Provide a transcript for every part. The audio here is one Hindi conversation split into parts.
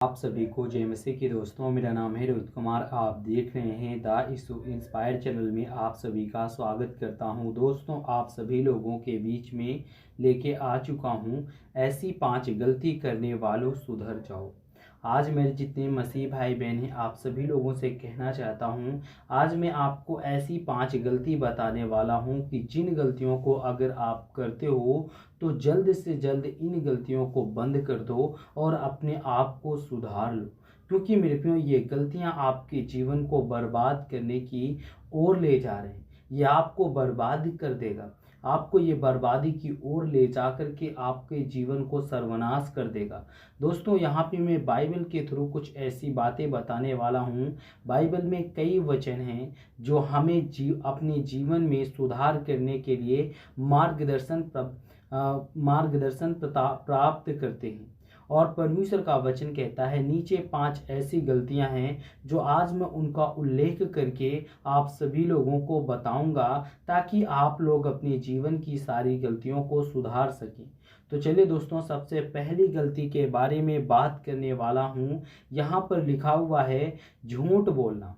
आप सभी को जय मसीह की दोस्तों, मेरा नाम है रोहित कुमार। आप देख रहे हैं द इंस्पायर चैनल में आप सभी का स्वागत करता हूं। दोस्तों, आप सभी लोगों के बीच में लेके आ चुका हूं ऐसी 5 गलती करने वालों सुधर जाओ। आज मेरे जितने मसीह भाई बहन हैं, आप सभी लोगों से कहना चाहता हूं, आज मैं आपको ऐसी 5 गलती बताने वाला हूं कि जिन गलतियों को अगर आप करते हो तो जल्द से जल्द इन गलतियों को बंद कर दो और अपने आप को सुधार लो। क्योंकि मेरे प्रियो, ये गलतियां आपके जीवन को बर्बाद करने की ओर ले जा रहे हैं। ये आपको बर्बाद कर देगा, आपको ये बर्बादी की ओर ले जा कर के आपके जीवन को सर्वनाश कर देगा। दोस्तों, यहाँ पे मैं बाइबल के थ्रू कुछ ऐसी बातें बताने वाला हूँ। बाइबल में कई वचन हैं जो हमें अपने जीवन में सुधार करने के लिए मार्गदर्शन प्राप्त करते हैं। और परमेश्वर का वचन कहता है, नीचे 5 ऐसी गलतियां हैं जो आज मैं उनका उल्लेख करके आप सभी लोगों को बताऊंगा, ताकि आप लोग अपने जीवन की सारी गलतियों को सुधार सकें। तो चलिए दोस्तों, सबसे पहली गलती के बारे में बात करने वाला हूं। यहाँ पर लिखा हुआ है झूठ बोलना।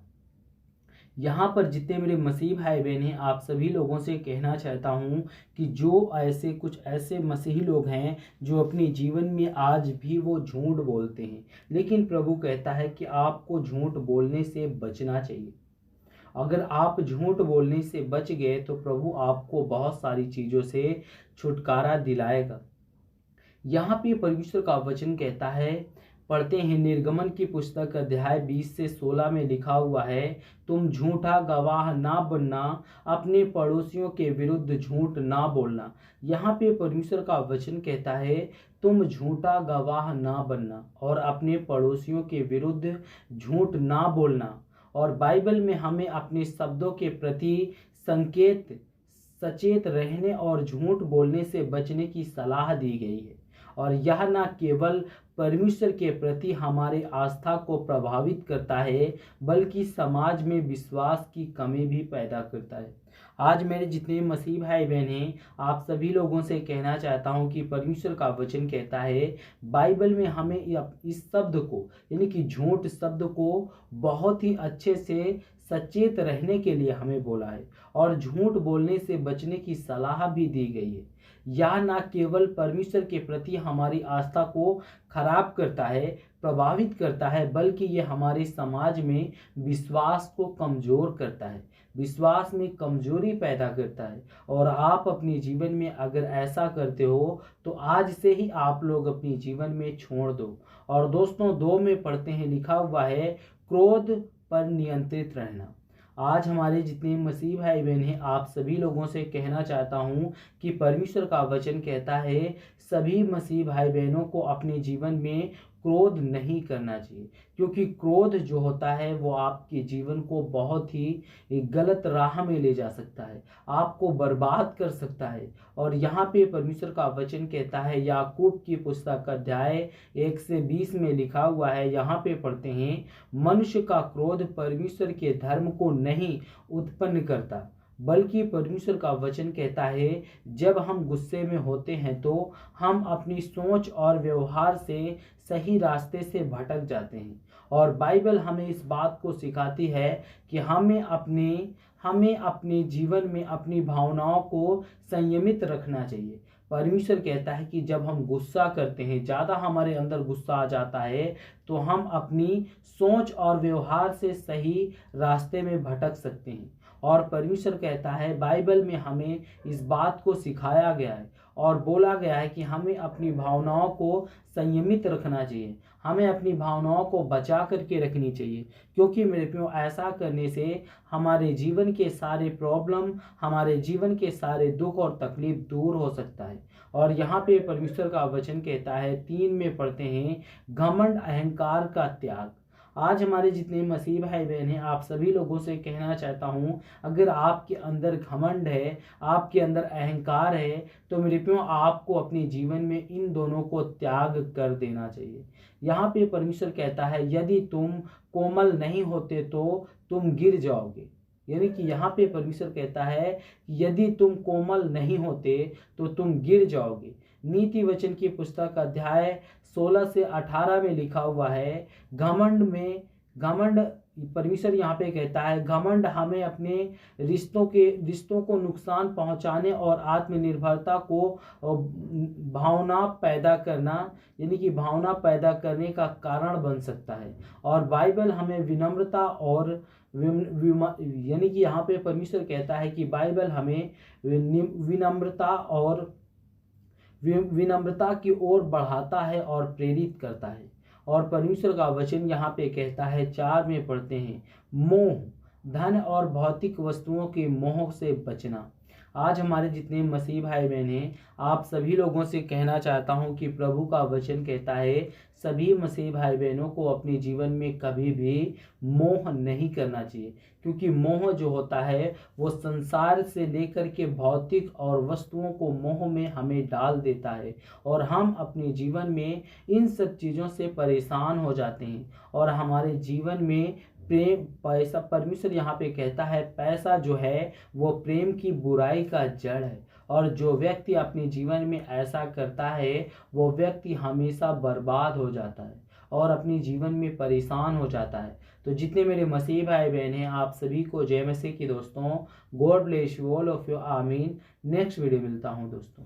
यहाँ पर जितने मेरे मसीह भाई बहन हैं, आप सभी लोगों से कहना चाहता हूँ कि जो कुछ ऐसे मसीही लोग हैं जो अपने जीवन में आज भी वो झूठ बोलते हैं, लेकिन प्रभु कहता है कि आपको झूठ बोलने से बचना चाहिए। अगर आप झूठ बोलने से बच गए तो प्रभु आपको बहुत सारी चीज़ों से छुटकारा दिलाएगा। यहाँ पे परमेश्वर का वचन कहता है, पढ़ते हैं निर्गमन की पुस्तक अध्याय 20 से 16 में लिखा हुआ है, तुम झूठा गवाह ना बनना, अपने पड़ोसियों के विरुद्ध झूठ ना बोलना। यहाँ पे परमेश्वर का वचन कहता है, तुम झूठा गवाह ना बनना और अपने पड़ोसियों के विरुद्ध झूठ ना बोलना। और बाइबल में हमें अपने शब्दों के प्रति सचेत रहने और झूठ बोलने से बचने की सलाह दी गई है। और यह न केवल परमेश्वर के प्रति हमारे आस्था को प्रभावित करता है, बल्कि समाज में विश्वास की कमी भी पैदा करता है। आज मेरे जितने मसीह भाई बहन हैं, आप सभी लोगों से कहना चाहता हूं कि परमेश्वर का वचन कहता है, बाइबल में हमें इस शब्द को, यानी कि झूठ शब्द को बहुत ही अच्छे से सचेत रहने के लिए हमें बोला है और झूठ बोलने से बचने की सलाह भी दी गई है। यह न केवल परमेश्वर के प्रति हमारी आस्था को खराब करता है, प्रभावित करता है, बल्कि ये हमारे समाज में विश्वास को कमजोर करता है, विश्वास में कमजोरी पैदा करता है। और आप अपने जीवन में अगर ऐसा करते हो तो आज से ही आप लोग अपने जीवन में छोड़ दो। और दोस्तों, 2 में पढ़ते हैं, लिखा हुआ है क्रोध पर नियंत्रित रहना। आज हमारे जितने मसीह भाई बहन हैं, आप सभी लोगों से कहना चाहता हूं कि परमेश्वर का वचन कहता है, सभी मसीह भाई बहनों को अपने जीवन में क्रोध नहीं करना चाहिए, क्योंकि क्रोध जो होता है वो आपके जीवन को बहुत ही गलत राह में ले जा सकता है, आपको बर्बाद कर सकता है। और यहाँ पे परमेश्वर का वचन कहता है, याकूब की पुस्तक अध्याय 1 से 20 में लिखा हुआ है, यहाँ पे पढ़ते हैं, मनुष्य का क्रोध परमेश्वर के धर्म को नहीं उत्पन्न करता, बल्कि परमेश्वर का वचन कहता है, जब हम गुस्से में होते हैं तो हम अपनी सोच और व्यवहार से सही रास्ते से भटक जाते हैं। और बाइबल हमें इस बात को सिखाती है कि हमें अपने जीवन में अपनी भावनाओं को संयमित रखना चाहिए। परमेश्वर कहता है कि जब हम गुस्सा करते हैं, ज़्यादा हमारे अंदर गुस्सा आ जाता है, तो हम अपनी सोच और व्यवहार से सही रास्ते में भटक सकते हैं। और परमेश्वर कहता है, बाइबल में हमें इस बात को सिखाया गया है और बोला गया है कि हमें अपनी भावनाओं को संयमित रखना चाहिए, हमें अपनी भावनाओं को बचा करके रखनी चाहिए। क्योंकि मेरे प्रियो, ऐसा करने से हमारे जीवन के सारे प्रॉब्लम, हमारे जीवन के सारे दुख और तकलीफ दूर हो सकता है। और यहाँ पे परमेश्वर का वचन कहता है, 3 में पढ़ते हैं, घमंड अहंकार का त्याग। आज हमारे जितने मसीह भाई बहन हैं, आप सभी लोगों से कहना चाहता हूँ, अगर आपके अंदर घमंड है, आपके अंदर अहंकार है, तो मेरे प्रियो, आपको अपने जीवन में इन दोनों को त्याग कर देना चाहिए। यहाँ पे परमेश्वर कहता है, यदि तुम कोमल नहीं होते तो तुम गिर जाओगे। यानी कि यहाँ पे परमेश्वर कहता है, यदि तुम कोमल नहीं होते तो तुम गिर जाओगे। नीति वचन की पुस्तक अध्याय 16 से 18 में लिखा हुआ है, घमंड परमेश्वर यहाँ पे कहता है, घमंड हमें अपने रिश्तों को नुकसान पहुंचाने और आत्मनिर्भरता को भावना पैदा करना यानी कि भावना पैदा करने का कारण बन सकता है। और बाइबल हमें विनम्रता और यानी कि यहाँ पे परमेश्वर कहता है कि बाइबल हमें विनम्रता की ओर बढ़ाता है और प्रेरित करता है। और परमेश्वर का वचन यहाँ पे कहता है, 4 में पढ़ते हैं, मोह, धन और भौतिक वस्तुओं के मोह से बचना। आज हमारे जितने मसीह भाई बहन हैं, आप सभी लोगों से कहना चाहता हूं कि प्रभु का वचन कहता है सभी मसीह भाई बहनों को अपने जीवन में कभी भी मोह नहीं करना चाहिए, क्योंकि मोह जो होता है वो संसार से लेकर के भौतिक और वस्तुओं को मोह में हमें डाल देता है और हम अपने जीवन में इन सब चीज़ों से परेशान हो जाते हैं और हमारे जीवन में प्रेम, पैसा, परमेश्वर यहाँ पे कहता है पैसा जो है वो प्रेम की बुराई का जड़ है और जो व्यक्ति अपने जीवन में ऐसा करता है वो व्यक्ति हमेशा बर्बाद हो जाता है और अपने जीवन में परेशान हो जाता है। तो जितने मेरे मसीह भाई बहन हैं, आप सभी को जय मसीह की दोस्तों। God bless you all of you, आमीन। नेक्स्ट वीडियो मिलता हूँ दोस्तों।